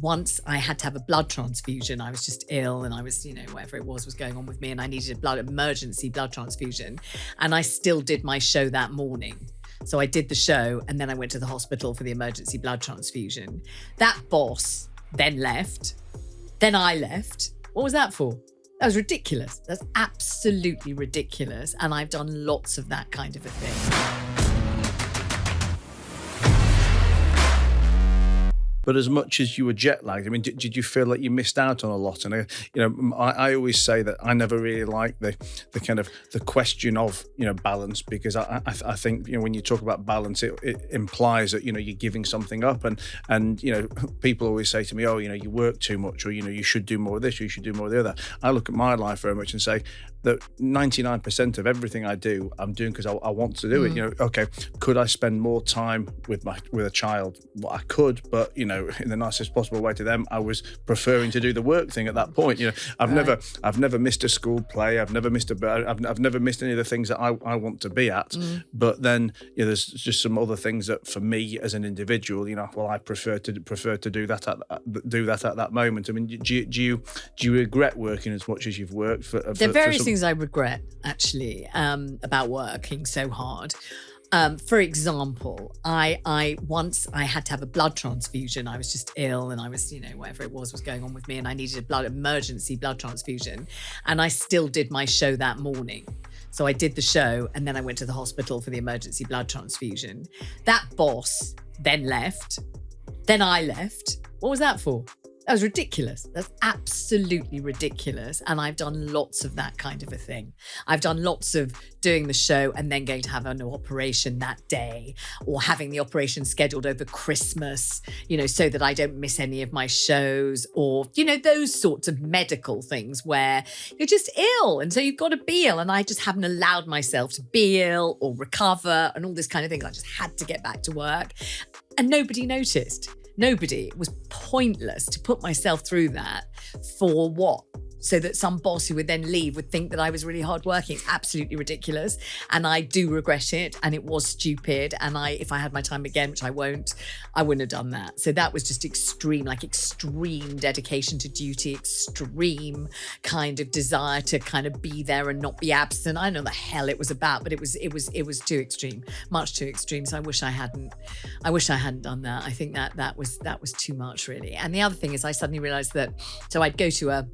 once I had to have a blood transfusion. I was just ill and I was, whatever it was going on with me, and I needed emergency blood transfusion. And I still did my show that morning. So I did the show and then I went to the hospital for the emergency blood transfusion. That boss then left. Then I left. What was that for? That was ridiculous. That's absolutely ridiculous. And I've done lots of that kind of a thing. But as much as you were jet lagged, I mean, did you feel like you missed out on a lot? And I always say that I never really like the kind of the question of balance, because I think when you talk about balance, it implies that you're giving something up, and people always say to me, oh, you work too much, or you should do more of this, or you should do more of the other. I look at my life very much and say that 99% of everything I do, I'm doing because I want to do it. Okay, could I spend more time with a child? Well, I could, but in the nicest possible way to them, I was preferring to do the work thing at that point. I've never missed a school play. I've never missed I've never missed any of the things that I want to be at. But then there's just some other things that for me as an individual, well, I prefer to do that at that moment. I mean, do you regret working as much as you've worked for? There are various things I regret actually about working so hard. For example, I once had to have a blood transfusion. I was just ill and I was, whatever it was going on with me, and I needed emergency blood transfusion. And I still did my show that morning. So I did the show and then I went to the hospital for the emergency blood transfusion. That boss then left. Then I left. What was that for? That was ridiculous. That's absolutely ridiculous. And I've done lots of that kind of a thing. I've done lots of doing the show and then going to have an operation that day, or having the operation scheduled over Christmas, so that I don't miss any of my shows, or, those sorts of medical things where you're just ill. And so you've got to be ill. And I just haven't allowed myself to be ill or recover and all this kind of thing. I just had to get back to work, and nobody noticed. Nobody. It was pointless to put myself through that. For what? So that some boss who would then leave would think that I was really hardworking. It's absolutely ridiculous. And I do regret it. And it was stupid. And if I had my time again, which I won't, I wouldn't have done that. So that was just extreme dedication to duty, extreme kind of desire to kind of be there and not be absent. I don't know the hell it was about, but it was too extreme, much too extreme. So I wish I hadn't done that. I think that was too much, really. And the other thing is I suddenly realized that, so I'd go to a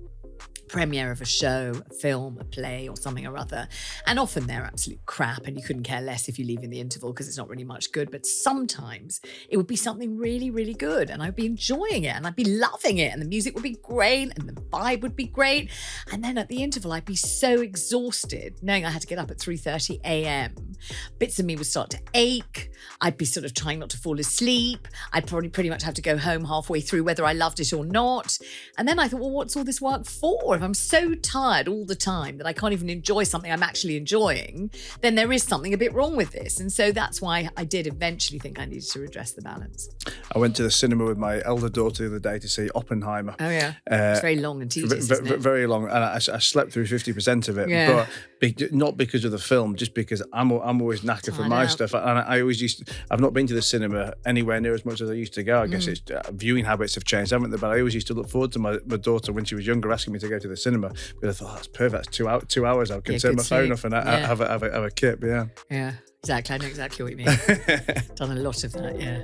premiere of a show, a film, a play or something or other, and often they're absolute crap and you couldn't care less if you leave in the interval because it's not really much good. But sometimes it would be something really, really good and I'd be enjoying it and I'd be loving it and the music would be great and the vibe would be great. And then at the interval, I'd be so exhausted knowing I had to get up at 3:30 a.m. Bits of me would start to ache. I'd be sort of trying not to fall asleep. I'd probably pretty much have to go home halfway through whether I loved it or not. And then I thought, well, what's all this work for? If I'm so tired all the time that I can't even enjoy something I'm actually enjoying, then there is something a bit wrong with this. And so that's why I did eventually think I needed to redress the balance. I went to the cinema with my elder daughter the other day to see Oppenheimer. Oh, yeah. It's very long and tedious, isn't it? Very long. And I slept through 50% of it. Yeah. But not because of the film, just because I'm always knackered for my stuff. And I always I've not been to the cinema anywhere near as much as I used to go. I guess it's viewing habits have changed, haven't they? But I always used to look forward to my daughter when she was younger asking me to go to the cinema, because I thought, that's perfect. That's 2 hours. I can turn my phone off and have a kip. Yeah. Yeah, exactly. I know exactly what you mean. Done a lot of that. Yeah.